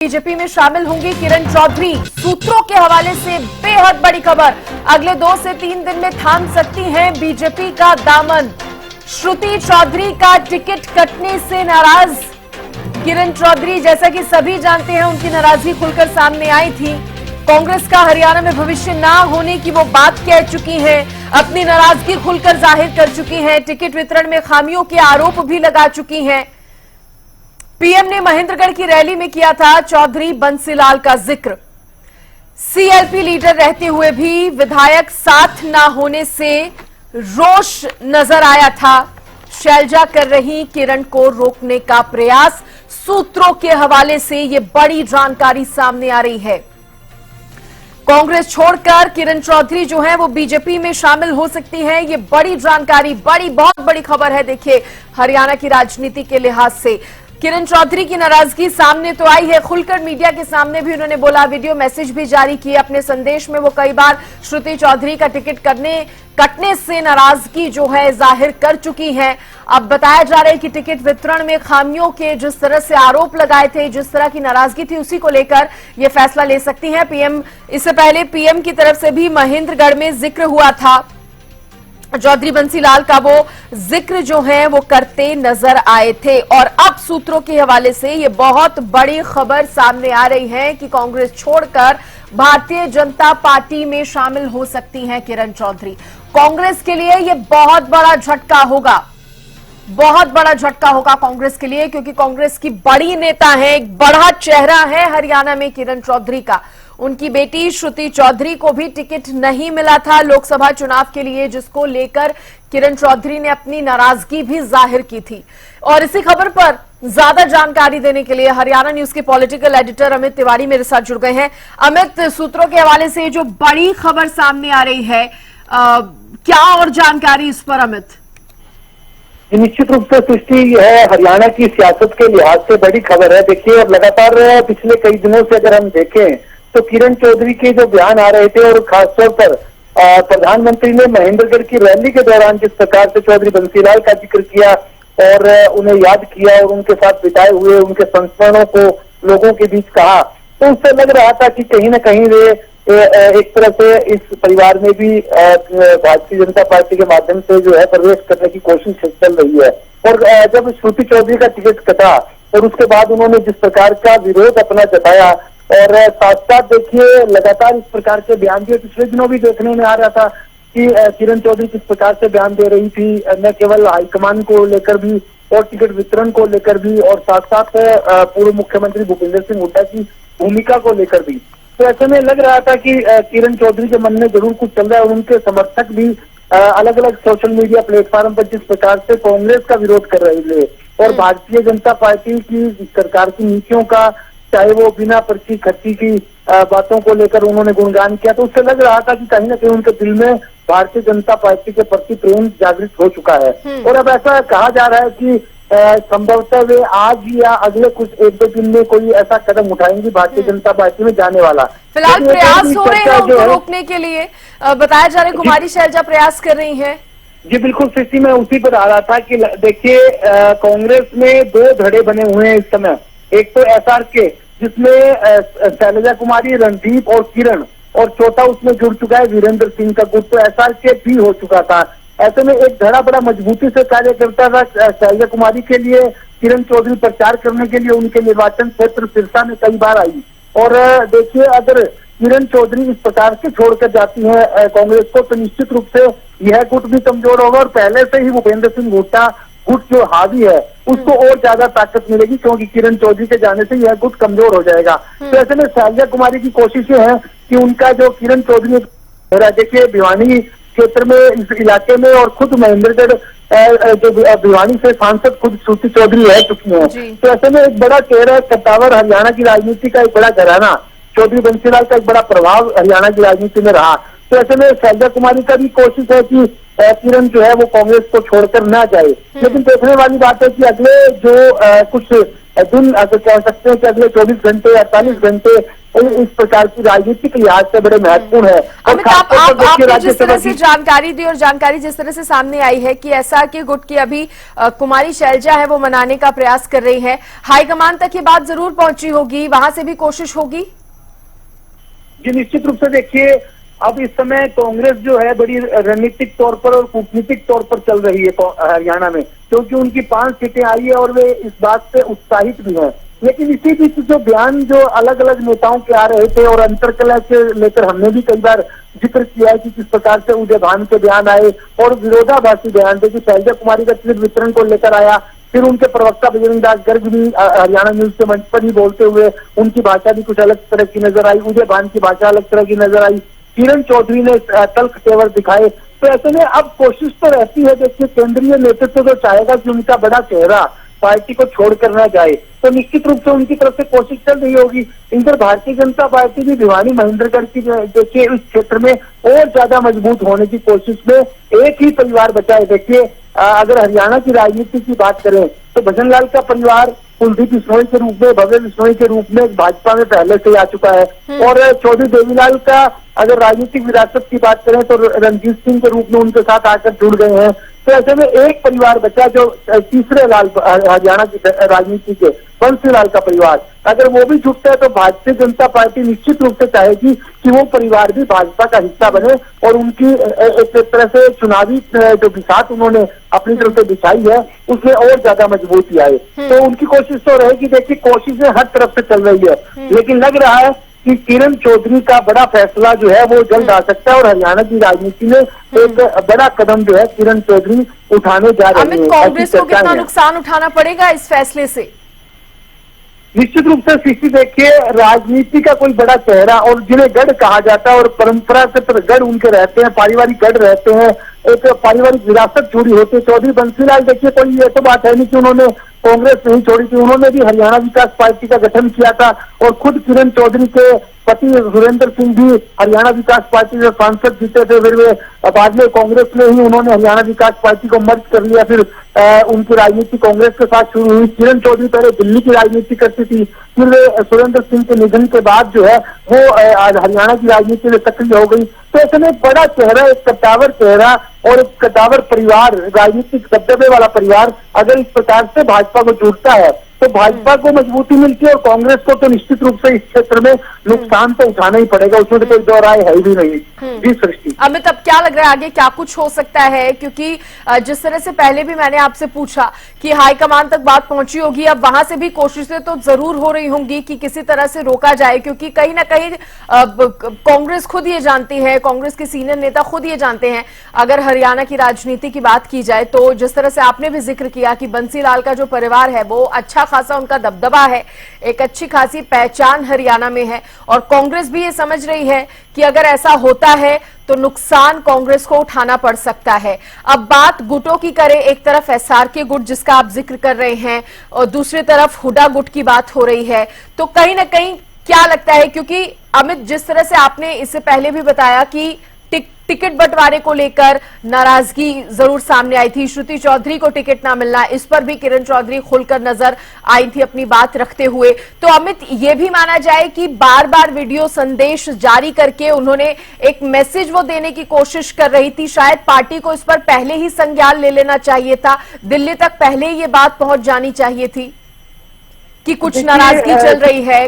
BJP में शामिल होंगी किरण चौधरी। सूत्रों के हवाले से बेहद बड़ी खबर, अगले 2 से 3 दिन में थाम सकती हैं बीजेपी का दामन। श्रुति चौधरी का टिकट कटने से नाराज किरण चौधरी, जैसा कि सभी जानते हैं, उनकी नाराजगी खुलकर सामने आई थी। कांग्रेस का हरियाणा में भविष्य ना होने की वो बात कह चुकी हैं, अपनी नाराजगी खुलकर जाहिर कर चुकी हैं, टिकट वितरण में खामियों के आरोप भी लगा चुकी हैं। पीएम ने महेंद्रगढ़ की रैली में किया था चौधरी बंसीलाल का जिक्र। सीएलपी लीडर रहते हुए भी विधायक साथ ना होने से रोष नजर आया था। शैलजा कर रही किरण को रोकने का प्रयास, सूत्रों के हवाले से ये बड़ी जानकारी सामने आ रही है। कांग्रेस छोड़कर किरण चौधरी जो है वो बीजेपी में शामिल हो सकती हैं, ये बड़ी जानकारी, बहुत बड़ी खबर है। देखिए, हरियाणा की राजनीति के लिहाज से किरण चौधरी की नाराजगी सामने तो आई है, खुलकर मीडिया के सामने भी उन्होंने बोला, वीडियो मैसेज भी जारी किए। अपने संदेश में वो कई बार श्रुति चौधरी का टिकट कटने से नाराजगी जो है जाहिर कर चुकी हैं। अब बताया जा रहा है कि टिकट वितरण में खामियों के जिस तरह से आरोप लगाए थे, जिस तरह की नाराजगी थी, उसी को लेकर ये फैसला ले सकती हैं पीएम। इससे पहले पीएम की तरफ से भी महेंद्रगढ़ में जिक्र हुआ था, चौधरी बंसीलाल का वो जिक्र जो है वो करते नजर आए थे। और अब सूत्रों के हवाले से ये बहुत बड़ी खबर सामने आ रही है कि कांग्रेस छोड़कर भारतीय जनता पार्टी में शामिल हो सकती हैं किरण चौधरी। कांग्रेस के लिए ये बहुत बड़ा झटका होगा, बहुत बड़ा झटका होगा कांग्रेस के लिए, क्योंकि कांग्रेस की बड़ी नेता है, एक बड़ा चेहरा है हरियाणा में किरण चौधरी का। उनकी बेटी श्रुति चौधरी को भी टिकट नहीं मिला था लोकसभा चुनाव के लिए, जिसको लेकर किरण चौधरी ने अपनी नाराजगी भी जाहिर की थी। और इसी खबर पर ज्यादा जानकारी देने के लिए हरियाणा न्यूज के पॉलिटिकल एडिटर अमित तिवारी मेरे साथ जुड़ गए हैं। अमित, सूत्रों के हवाले से जो बड़ी खबर सामने आ रही है, क्या और जानकारी इस पर अमित? निश्चित रूप से सृष्टि है हरियाणा की सियासत के लिहाज से बड़ी खबर है। देखिए, और लगातार पिछले कई दिनों से अगर हम देखें तो किरण चौधरी के जो बयान आ रहे थे, और खासतौर पर प्रधानमंत्री ने महेंद्रगढ़ की रैली के दौरान जिस प्रकार से चौधरी बंसीलाल का जिक्र किया और उन्हें याद किया और उनके साथ बिताए हुए उनके संस्मरणों को लोगों के बीच कहा, तो उससे लग रहा था कि कहीं न कहीं वे एक तरह से इस परिवार में भी भारतीय जनता पार्टी के माध्यम से जो है प्रवेश करने की कोशिश चल रही है। और जब श्रुति चौधरी का टिकट कटा और उसके बाद उन्होंने जिस प्रकार का विरोध अपना जताया, और साथ साथ देखिए लगातार इस प्रकार के बयान दिए। पिछले दिनों भी देखने में आ रहा था कि किरण चौधरी किस प्रकार से बयान दे रही थी, न केवल हाईकमान को लेकर भी और टिकट वितरण को लेकर भी, और साथ साथ पूर्व मुख्यमंत्री भूपेंद्र सिंह हुड्डा की भूमिका को लेकर भी। तो ऐसे में लग रहा था कि किरण चौधरी के मन में जरूर कुछ चल रहा है, और उनके समर्थक भी अलग अलग सोशल मीडिया प्लेटफॉर्म पर जिस प्रकार से कांग्रेस का विरोध कर रहे थे और भारतीय जनता पार्टी की सरकार की नीतियों का, चाहे वो बिना पर्ची खर्ची की बातों को लेकर उन्होंने गुणगान किया, तो उससे लग रहा था कि कहीं ना कहीं उनके दिल में भारतीय जनता पार्टी के प्रति प्रेम जागृत हो चुका है। और अब ऐसा कहा जा रहा है कि संभवतः वे आज या अगले कुछ 1-2 दिन में कोई ऐसा कदम उठाएंगी भारतीय जनता पार्टी में जाने वाला। फिलहाल प्रयास हो रहे हैं उनको रोकने के लिए, बताया जा रहा है कुमारी शैलजा प्रयास कर रही है। जी बिल्कुल सृष्टि, मैं उसी पर आ रहा था कि देखिए, कांग्रेस में 2 धड़े बने हुए हैं इस समय। एक तो एसआरके, जिसमें शैलजा कुमारी, रणदीप और किरण, और चौथा उसमें जुड़ चुका है वीरेंद्र सिंह का गुट, तो एसआरके भी हो चुका था। ऐसे में एक धड़ा बड़ा मजबूती से कार्य करता था शैलजा कुमारी के लिए। किरण चौधरी प्रचार करने के लिए उनके निर्वाचन क्षेत्र सिरसा में कई बार आई, और देखिए, अगर किरण चौधरी इस प्रकार से छोड़कर जाती है कांग्रेस को, तो निश्चित रूप से यह गुट भी कमजोर होगा, और पहले से ही भूपेंद्र सिंह हुड्डा गुट जो हावी है उसको और ज्यादा ताकत मिलेगी, क्योंकि किरण चौधरी के जाने से यह गुट कमजोर हो जाएगा। तो ऐसे में शैलजा कुमारी की कोशिश है कि उनका जो किरण चौधरी, देखिए भिवानी क्षेत्र में, इस इलाके में, और खुद महेंद्रगढ़ जो भिवानी से सांसद खुद श्रुति चौधरी रह चुकी है, तो ऐसे में एक बड़ा चेहरा, कद्दावर हरियाणा की राजनीति का एक बड़ा घराना, चौधरी बंसीलाल का एक बड़ा प्रभाव हरियाणा की राजनीति में रहा। तो ऐसे में शैलजा कुमारी का भी कोशिश है कि किरण जो है वो कांग्रेस को छोड़कर ना जाए। लेकिन देखने वाली बात है कि अगले जो कुछ दिन कह सकते हैं कि अगले 24 घंटे 48 घंटे इस प्रकार की राजनीतिक लिहाज से बड़े महत्वपूर्ण है। और अमित, खासतौर पर देखिए आपने जिस तरह राज्यसभा से की जानकारी दी और जानकारी जिस तरह से सामने आई है कि एसआरके गुट की अभी कुमारी शैलजा है वो मनाने का प्रयास कर रही है, हाईकमान तक ये बात जरूर पहुंची होगी, वहां से भी कोशिश होगी। जी निश्चित रूप से देखिए अब इस समय कांग्रेस जो है बड़ी रणनीतिक तौर पर और कूटनीतिक तौर पर चल रही है हरियाणा में, क्योंकि उनकी 5 सीटें आई है और वे इस बात से उत्साहित भी हैं। लेकिन इसी बीच जो बयान जो अलग अलग नेताओं के आ रहे थे और अंतरकलह के लेकर हमने भी कई बार जिक्र किया है कि किस प्रकार से उदय भान के बयान आए और विरोधाभासी बयान थे कि शैलजा कुमारी का टिकट वितरण को लेकर आया। फिर उनके प्रवक्ता बजरंग दास गर्ग भी हरियाणा न्यूज के मंच पर ही बोलते हुए उनकी भाषा भी कुछ अलग तरह की नजर आई, उदय भान की भाषा अलग तरह की नजर आई, किरण चौधरी ने तल्ख तेवर दिखाए। तो ऐसे में अब कोशिश तो रहती है, देखिए केंद्रीय नेतृत्व तो चाहेगा कि उनका बड़ा चेहरा पार्टी को छोड़कर न जाए, तो निश्चित रूप से उनकी तरफ से कोशिश चल रही होगी। इधर भारतीय जनता पार्टी भी भिवानी महेंद्रगढ़ की देखिए इस क्षेत्र में और ज्यादा मजबूत होने की कोशिश में एक ही परिवार बचा है। देखिए अगर हरियाणा की राजनीति की बात करें तो भजन लाल का परिवार कुलदीप बिश्नोई के रूप में, भव्य बिश्नोई के रूप में भाजपा में पहले से ही आ चुका है। और चौधरी देवीलाल का अगर राजनीतिक विरासत की बात करें तो रणजीत सिंह के रूप में उनके साथ आकर जुड़ गए हैं। तो ऐसे में एक परिवार बचा जो तीसरे लाल हरियाणा की राजनीति के बंसीलाल का परिवार, अगर वो भी जुटता है तो भारतीय जनता पार्टी निश्चित रूप से चाहेगी कि वो परिवार भी भाजपा का हिस्सा बने और उनकी एक तरह से चुनावी जो बिसात उन्होंने अपनी तरफ से बिछाई है उसमें और ज्यादा मजबूती आए। तो उनकी कोशिश तो रहेगी, देखिए कोशिशें हर तरफ से चल रही है, लेकिन लग रहा है कि किरण चौधरी का बड़ा फैसला जो है वो जल्द आ सकता है और हरियाणा की राजनीति में एक बड़ा कदम जो है किरण चौधरी उठाने जा रही है। अमित, कांग्रेस को कितना नुकसान उठाना पड़ेगा इस फैसले से? निश्चित रूप से सीसी देखिए राजनीति का कोई बड़ा चेहरा और जिन्हें गढ़ कहा जाता है और परंपरा से गढ़ उनके रहते हैं, पारिवारिक गढ़ रहते हैं, एक पारिवारिक विरासत जुड़ी होती है। चौधरी बंसीलाल देखिए कोई ये तो बात है नहीं कि उन्होंने कांग्रेस नहीं छोड़ी थी, उन्होंने भी हरियाणा विकास पार्टी का गठन किया था और खुद किरण चौधरी के पति सुरेंद्र सिंह भी हरियाणा विकास पार्टी से सांसद जीते थे। फिर वे बाद में कांग्रेस में ही उन्होंने हरियाणा विकास पार्टी को मर्ज कर लिया, फिर उनकी राजनीति कांग्रेस के साथ शुरू हुई। किरण चौधरी पहले दिल्ली की राजनीति करती थी, फिर वे सुरेंद्र सिंह के निधन के बाद जो है वो हरियाणा की राजनीति में सक्रिय हो गई। तो ऐसे में बड़ा चेहरा, एक कद्दावर चेहरा और एक कद्दावर परिवार, राजनीतिक दबदबे वाला परिवार अगर इस प्रकार से भाजपा को जुड़ता है तो भाजपा को मजबूती मिलती है और कांग्रेस को तो निश्चित रूप से इस क्षेत्र में नुकसान तो उठाना ही पड़ेगा, उसमें तो कोई दो राय है भी नहीं। जी सृष्टि। अमित, अब क्या लग रहा है आगे क्या कुछ हो सकता है? क्योंकि जिस तरह से पहले भी मैंने आपसे पूछा कि हाईकमान तक बात पहुंची होगी, अब वहां से भी कोशिशें तो जरूर हो रही होंगी कि किसी तरह से रोका जाए, क्योंकि कहीं ना कहीं कांग्रेस खुद ये जानती है, कांग्रेस के सीनियर नेता खुद ये जानते हैं, अगर हरियाणा की राजनीति की बात की जाए तो जिस तरह से आपने भी जिक्र किया कि बंसीलाल का जो परिवार है वो अच्छा खासा उनका दबदबा है, एक अच्छी खासी पहचान हरियाणा में है और कांग्रेस भी ये समझ रही है कि अगर ऐसा होता है तो नुकसान कांग्रेस को उठाना पड़ सकता है। अब बात गुटों की करें, एक तरफ एसआरके गुट जिसका आप जिक्र कर रहे हैं और दूसरी तरफ हुडा गुट की बात हो रही है, तो कहीं ना कहीं क्या लगता है, क्योंकि अमित जिस तरह से आपने इससे पहले भी बताया कि टिकट बंटवारे को लेकर नाराजगी जरूर सामने आई थी, श्रुति चौधरी को टिकट ना मिलना, इस पर भी किरण चौधरी खुलकर नजर आई थी अपनी बात रखते हुए। तो अमित, ये भी माना जाए कि बार बार वीडियो संदेश जारी करके उन्होंने एक मैसेज वो देने की कोशिश कर रही थी, शायद पार्टी को इस पर पहले ही संज्ञान ले लेना चाहिए था, दिल्ली तक पहले ही ये बात पहुंच जानी चाहिए थी कि कुछ नाराजगी चल रही है।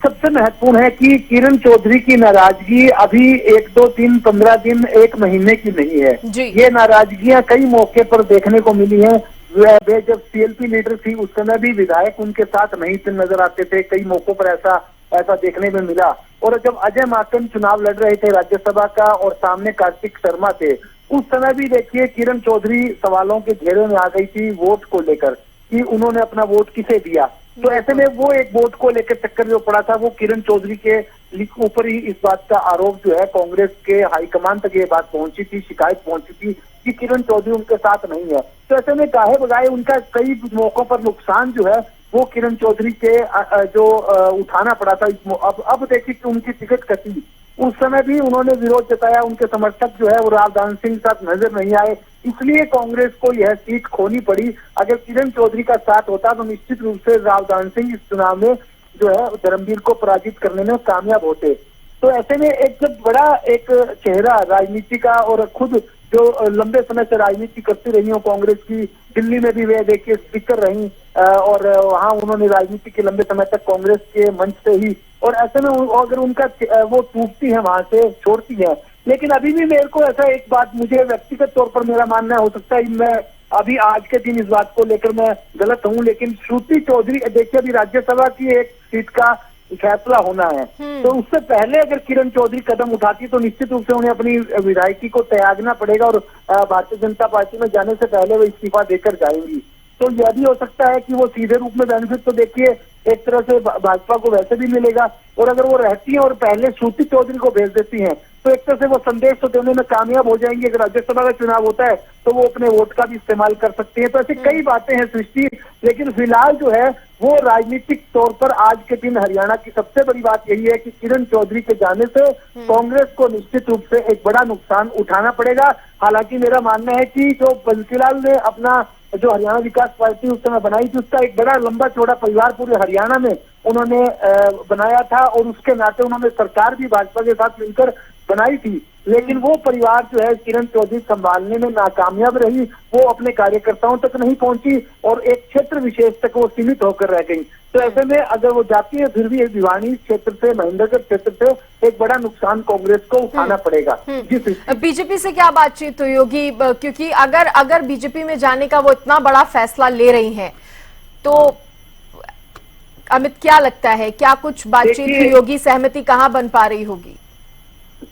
सबसे महत्वपूर्ण है कि किरण चौधरी की नाराजगी अभी 1, 2, 3, 15 दिन, 1 महीने की नहीं है। ये नाराजगियां कई मौके पर देखने को मिली हैं। वे जब सीएलपी लीडर थी उस समय भी विधायक उनके साथ नहीं नजर आते थे, कई मौकों पर ऐसा देखने में मिला। और जब अजय माकन चुनाव लड़ रहे थे राज्यसभा का और सामने कार्तिक शर्मा थे, उस समय भी देखिए किरण चौधरी सवालों के घेरे में आ गई थी वोट को लेकर कि उन्होंने अपना वोट किसे दिया। तो ऐसे में वो एक वोट को लेकर चक्कर जो पड़ा था वो किरण चौधरी के ऊपर ही इस बात का आरोप जो है कांग्रेस के हाईकमान तक ये बात पहुंची थी, शिकायत पहुंची थी कि किरण चौधरी उनके साथ नहीं है। तो ऐसे में गाहे बगाए उनका कई मौकों पर नुकसान जो है वो किरण चौधरी के जो उठाना पड़ा था। अब देखिए कि उनकी टिकट कटी उस समय भी उन्होंने विरोध जताया, उनके समर्थक जो है वो रावदान सिंह साथ नजर नहीं आए, इसलिए कांग्रेस को यह सीट खोनी पड़ी। अगर किरण चौधरी का साथ होता तो निश्चित रूप से रावदान सिंह इस चुनाव में जो है धर्मवीर को पराजित करने में कामयाब होते। तो ऐसे में एक जब बड़ा एक चेहरा राजनीति का, और खुद जो लंबे समय से राजनीति करती रही हो कांग्रेस की, दिल्ली में भी वे देखिए स्पीकर रही और वहां उन्होंने राजनीति के लंबे समय तक कांग्रेस के मंच से ही, और ऐसे में अगर उनका वो टूटती है वहां से, छोड़ती है। लेकिन अभी भी मेरे को ऐसा एक बात, मुझे व्यक्तिगत तौर पर मेरा मानना हो सकता है, मैं अभी आज के दिन इस बात को लेकर मैं गलत हूं, लेकिन श्रुति चौधरी, देखिए अभी राज्यसभा की एक सीट का फैसला होना है, तो उससे पहले अगर किरण चौधरी कदम उठाती तो निश्चित रूप से उन्हें अपनी विधायकी को त्यागना पड़ेगा और भारतीय जनता पार्टी में जाने से पहले वो इस्तीफा देकर जाएंगी। तो यह भी हो सकता है कि वो सीधे रूप में बेनिफिट तो देखिए एक तरह से भाजपा को वैसे भी मिलेगा, और अगर वो रहती है और पहले श्रुति चौधरी को भेज देती हैं तो एक तरह से वो संदेश तो देने में कामयाब हो जाएंगे। अगर राज्यसभा का चुनाव होता है तो वो अपने वोट का भी इस्तेमाल कर सकती है। तो ऐसी कई बातें हैं सृष्टि, लेकिन फिलहाल जो है वो राजनीतिक तौर पर आज के दिन हरियाणा की सबसे बड़ी बात यही है कि किरण चौधरी के जाने से कांग्रेस को निश्चित रूप से एक बड़ा नुकसान उठाना पड़ेगा। हालांकि मेरा मानना है कि जो बंसीलाल ने अपना जो हरियाणा विकास पार्टी उस समय बनाई थी, उसका एक बड़ा लंबा चौड़ा परिवार पूरे हरियाणा में उन्होंने बनाया था, और उसके नाते उन्होंने सरकार भी भाजपा के साथ मिलकर बनाई थी। लेकिन वो परिवार जो है किरण चौधरी संभालने में नाकामयाब रही, वो अपने कार्यकर्ताओं तक नहीं पहुंची और एक क्षेत्र विशेष तक वो सीमित होकर रह गई। तो ऐसे में अगर वो जाती है फिर भी भिवानी क्षेत्र से, महेंद्रगढ़ क्षेत्र से एक बड़ा नुकसान कांग्रेस को उठाना पड़ेगा। बीजेपी से क्या बातचीत हुई होगी, क्योंकि अगर बीजेपी में जाने का वो इतना बड़ा फैसला ले रही हैं तो अमित क्या लगता है, क्या कुछ बातचीत हुई होगी, सहमति कहाँ बन पा रही होगी?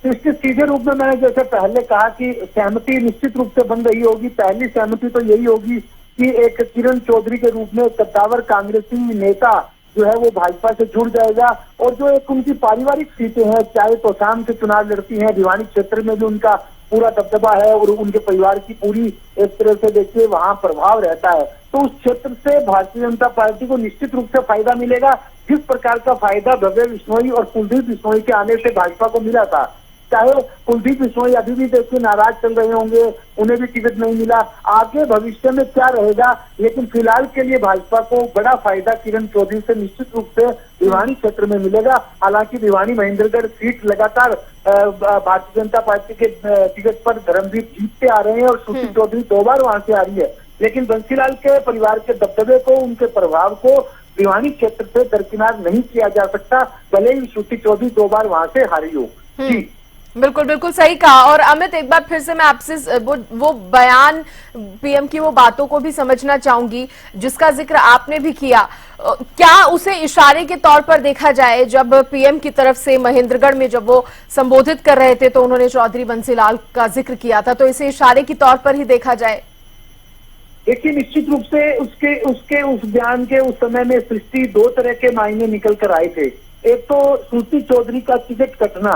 निश्चित सीधे रूप में मैंने जैसे पहले कहा कि सहमति निश्चित रूप से बन रही होगी। पहली सहमति तो यही होगी कि एक किरण चौधरी के रूप में कद्दावर कांग्रेसी नेता जो है वो भाजपा से जुड़ जाएगा, और जो एक उनकी पारिवारिक सीटें हैं, चाहे तो शाम से चुनाव लड़ती हैं, भिवानी क्षेत्र में भी उनका पूरा दबदबा है और उनके परिवार की पूरी एक तरह से देखिए वहां प्रभाव रहता है, तो उस क्षेत्र से भारतीय जनता पार्टी को निश्चित रूप से फायदा मिलेगा। जिस प्रकार का फायदा भव्य बिश्नोई और कुलदीप बिश्नोई के आने से भाजपा को मिला था, चाहे कुलदीप बिश्नोई अभी भी देखिए नाराज चल रहे होंगे, उन्हें भी टिकट नहीं मिला, आगे भविष्य में क्या रहेगा, लेकिन फिलहाल के लिए भाजपा को बड़ा फायदा किरण चौधरी से निश्चित रूप से भिवानी क्षेत्र में मिलेगा। हालांकि भिवानी महेंद्रगढ़ सीट लगातार भारतीय जनता पार्टी के टिकट पर धर्मवीर जीतते आ रहे हैं और श्रुति चौधरी 2 बार वहां से आ रही है, लेकिन बंसीलाल के परिवार के दबदबे को, उनके प्रभाव को भिवानी क्षेत्र से दरकिनार नहीं किया जा सकता, भले ही श्रुति चौधरी 2 बार वहां से हारी हो। जी बिल्कुल बिल्कुल सही कहा। और अमित, एक बार फिर से मैं आपसे वो बयान पीएम की वो बातों को भी समझना चाहूंगी जिसका जिक्र आपने भी किया। क्या उसे इशारे के तौर पर देखा जाए, जब पीएम की तरफ से महेंद्रगढ़ में जब वो संबोधित कर रहे थे तो उन्होंने चौधरी बंसीलाल का जिक्र किया था, तो इसे इशारे के तौर पर ही देखा जाए? देखिए निश्चित रूप से उसके उस बयान के उस समय में सृष्टि 2 तरह के मायने निकल कर आए थे। एक तो श्रुति चौधरी का टिकट कटना,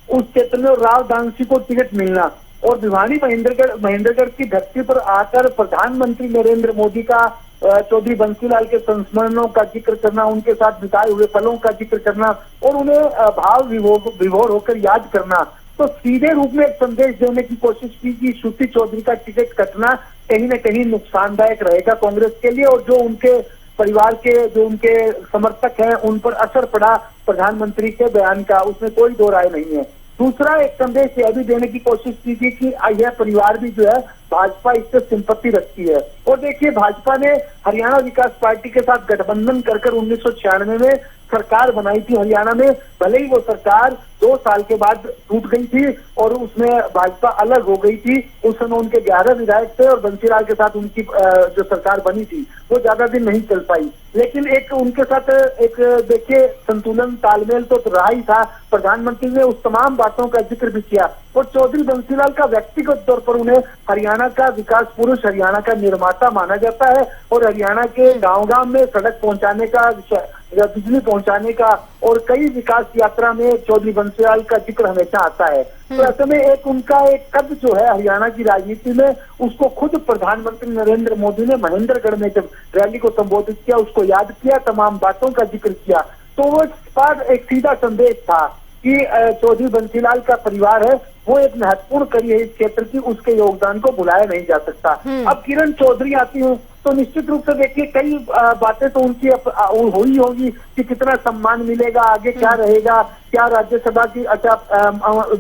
उस क्षेत्र में राव दानसी को टिकट मिलना, और भिवानी महेंद्रगढ़ की धरती पर आकर प्रधानमंत्री नरेंद्र मोदी का चौधरी बंसीलाल के संस्मरणों का जिक्र करना, उनके साथ बिताए हुए पलों का जिक्र करना और उन्हें भाव विभोर होकर याद करना, तो सीधे रूप में एक संदेश देने की कोशिश की कि श्रुति चौधरी का टिकट कटना कहीं न कहीं नुकसानदायक रहेगा कांग्रेस के लिए, और जो उनके परिवार के जो उनके समर्थक हैं उन पर असर पड़ा प्रधानमंत्री के बयान का, उसमें कोई 2 राय नहीं है। दूसरा एक संदेश यह भी देने की कोशिश की थी कि यह परिवार भी जो है भाजपा इससे सिंपत्ति रखती है। और देखिए भाजपा ने हरियाणा विकास पार्टी के साथ गठबंधन कर 1996 में सरकार बनाई थी हरियाणा में, भले ही वो सरकार 2 साल के बाद टूट गई थी और उसमें भाजपा अलग हो गई थी। उस समय उनके 11 विधायक थे और बंसीलाल के साथ उनकी जो सरकार बनी थी वो ज्यादा दिन नहीं चल पाई, लेकिन एक उनके साथ एक देखिए संतुलन तालमेल तो रहा ही था। प्रधानमंत्री ने उस तमाम बातों का जिक्र भी किया और चौधरी बंसीलाल का व्यक्तिगत तौर पर उन्हें हरियाणा का विकास पुरुष, हरियाणा का निर्माता माना जाता है, और हरियाणा के गांव-गांव में सड़क पहुंचाने का, बिजली पहुंचाने का और कई विकास यात्रा में चौधरी बंसीलाल का जिक्र हमेशा आता है। तो ऐसे में एक उनका एक कद जो है हरियाणा की राजनीति में, उसको खुद प्रधानमंत्री नरेंद्र मोदी ने महेंद्रगढ़ में जब रैली को संबोधित किया, उसको याद किया, तमाम बातों का जिक्र किया, तो वो एक सीधा संदेश था कि चौधरी बंसीलाल का परिवार है वो एक महत्वपूर्ण कड़ी है इस क्षेत्र की, उसके योगदान को भुलाया नहीं जा सकता। अब किरण चौधरी आती है तो निश्चित रूप से देखिए कई बातें तो उनकी हुई होगी कि कितना सम्मान मिलेगा, आगे क्या रहेगा, क्या राज्यसभा की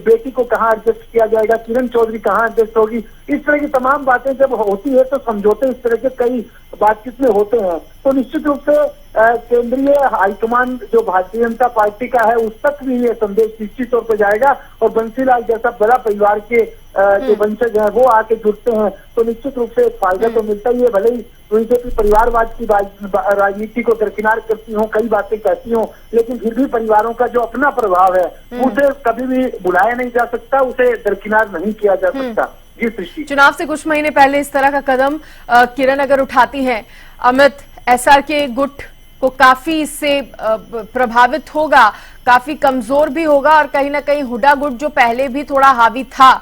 बेटी को कहाँ अध्यक्ष किया जाएगा, किरण चौधरी कहाँ अध्यक्ष होगी, इस तरह की तमाम बातें जब होती है तो समझौते इस तरह के कई बातचीत में होते हैं। तो निश्चित रूप से केंद्रीय हाईकमान जो भारतीय जनता पार्टी का है उस तक भी ये संदेश निश्चित तौर पर जाएगा और बंसीलाल जैसा बड़ा परिवार के जो वंशज हैं वो आके जुड़ते हैं तो निश्चित रूप से एक फायदा तो मिलता ही है। भले ही बीजेपी परिवारवाद की राजनीति को दरकिनार करती हो, कई बातें कहती हो, लेकिन फिर भी परिवारों का जो अपना प्रभाव है उसे कभी भी बुलाया नहीं जा सकता, उसे दरकिनार नहीं किया जा सकता। जी सृष्टि, चुनाव से कुछ महीने पहले इस तरह का कदम किरण अगर उठाती हैं, अमित, एसआरके गुट को काफी इससे प्रभावित होगा, काफी कमजोर भी होगा और कहीं ना कहीं हुड्डा गुट जो पहले भी थोड़ा हावी था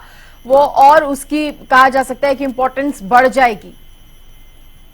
वो और उसकी कहा जा सकता है कि इंपॉर्टेंस बढ़ जाएगी।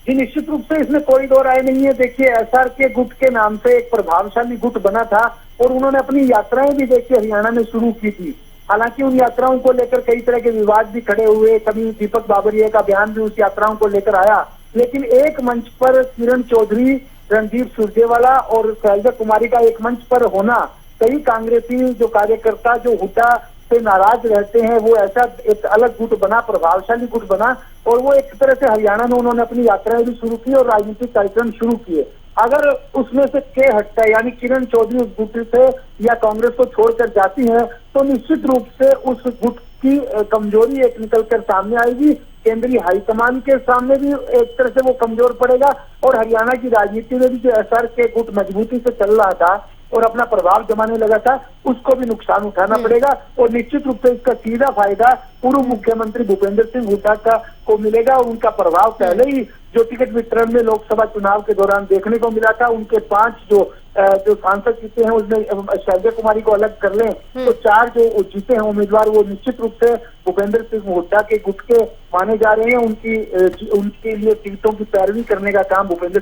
जी निश्चित रूप से इसमें कोई दो राय नहीं है। देखिए एसआरके गुट के नाम से एक प्रभावशाली गुट बना था और उन्होंने अपनी यात्राएं भी देखिए हरियाणा में शुरू की थी। हालांकि उन यात्राओं को लेकर कई तरह के विवाद भी खड़े हुए, कभी दीपक बाबरिया का बयान भी उस यात्राओं को लेकर आया, लेकिन एक मंच पर किरण चौधरी, रणदीप सुरजेवाला और शैलजा कुमारी का एक मंच पर होना, कई कांग्रेसी जो कार्यकर्ता जो हुड्डा से नाराज रहते हैं वो ऐसा एक अलग गुट बना, प्रभावशाली गुट बना और वो एक तरह से हरियाणा में उन्होंने अपनी यात्राएं भी शुरू की और राजनीतिक कार्यक्रम शुरू किए। अगर उसमें से के हटता है यानी किरण चौधरी उस गुट से या कांग्रेस को छोड़कर जाती है तो निश्चित रूप से उस गुट की कमजोरी एक निकलकर सामने आएगी, केंद्रीय हाईकमान के सामने भी एक तरह से वो कमजोर पड़ेगा और हरियाणा की राजनीति में भी जो एसआरके गुट मजबूती से चल रहा था और अपना प्रभाव जमाने लगा था उसको भी नुकसान उठाना पड़ेगा और निश्चित रूप से इसका सीधा फायदा पूर्व मुख्यमंत्री भूपेंद्र सिंह हुड्डा को मिलेगा और उनका प्रभाव पहले ही जो टिकट वितरण में लोकसभा चुनाव के दौरान देखने को मिला था, उनके 5 जो सांसद जीते हैं उसमें शैलजा कुमारी को अलग कर लें तो 4 जो जीते हैं उम्मीदवार वो निश्चित रूप से भूपेंद्र सिंह हुड्डा के गुट के माने जा रहे हैं। उनके लिए टिकटों की पैरवी करने का काम दीपेंद्र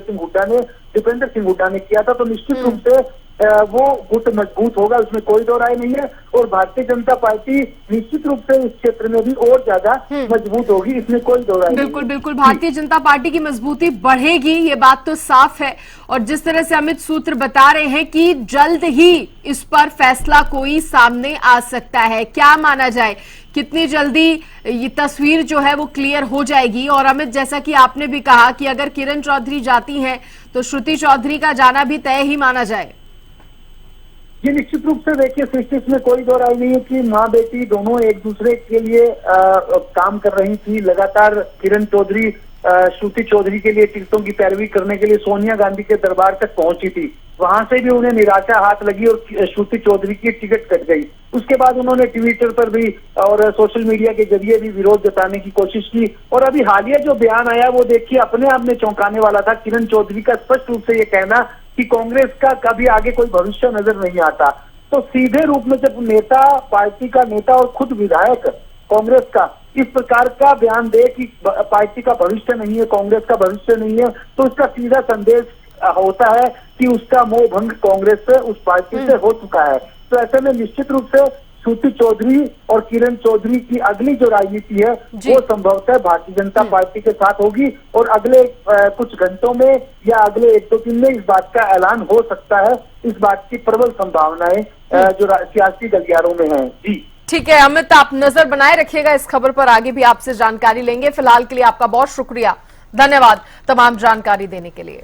सिंह हुड्डा ने किया था तो निश्चित रूप से वो गुट मजबूत होगा, उसमें कोई दो राय नहीं है और भारतीय जनता पार्टी निश्चित रूप से इस क्षेत्र में भी और ज्यादा मजबूत होगी, इसमें कोई दो राय नहीं। बिल्कुल भारतीय जनता पार्टी की मजबूती बढ़ेगी, ये बात तो साफ है। और जिस तरह से अमित सूत्र बता रहे हैं कि जल्द ही इस पर फैसला कोई सामने आ सकता है, क्या माना जाए कितनी जल्दी ये तस्वीर जो है वो क्लियर हो जाएगी? और अमित, जैसा कि आपने भी कहा कि अगर किरण चौधरी जाती हैं तो श्रुति चौधरी का जाना भी तय ही माना जाए। ये निश्चित रूप से देखिए सृष्टि में कोई दो राय नहीं है कि माँ बेटी दोनों एक दूसरे के लिए काम कर रही थी। लगातार किरण चौधरी श्रुति चौधरी के लिए टिकटों की पैरवी करने के लिए सोनिया गांधी के दरबार तक पहुंची थी, वहां से भी उन्हें निराशा हाथ लगी और श्रुति चौधरी की टिकट कट गई। उसके बाद उन्होंने ट्विटर पर भी और सोशल मीडिया के जरिए भी विरोध जताने की कोशिश की और अभी हालिया जो बयान आया वो देखिए अपने आप में चौंकाने वाला था। किरण चौधरी का स्पष्ट रूप से ये कहना कि कांग्रेस का कभी आगे कोई भविष्य नजर नहीं आता, तो सीधे रूप में जब नेता, पार्टी का नेता और खुद विधायक कांग्रेस का इस प्रकार का बयान दे कि पार्टी का भविष्य नहीं है, कांग्रेस का भविष्य नहीं है, तो उसका सीधा संदेश होता है कि उसका मोह भंग कांग्रेस से, उस पार्टी से हो चुका है। तो ऐसे में निश्चित रूप से श्रुति चौधरी और किरण चौधरी की अगली जो राजनीति है वो संभवतः भारतीय जनता पार्टी के साथ होगी और अगले कुछ घंटों में या अगले 1-2 दिन में इस बात का ऐलान हो सकता है। इस बात की प्रबल संभावनाएं जो सियासी गलियारों में है। जी ठीक है अमित, आप नजर बनाए रखिएगा इस खबर पर, आगे भी आपसे जानकारी लेंगे। फिलहाल के लिए आपका बहुत शुक्रिया, धन्यवाद तमाम जानकारी देने के लिए।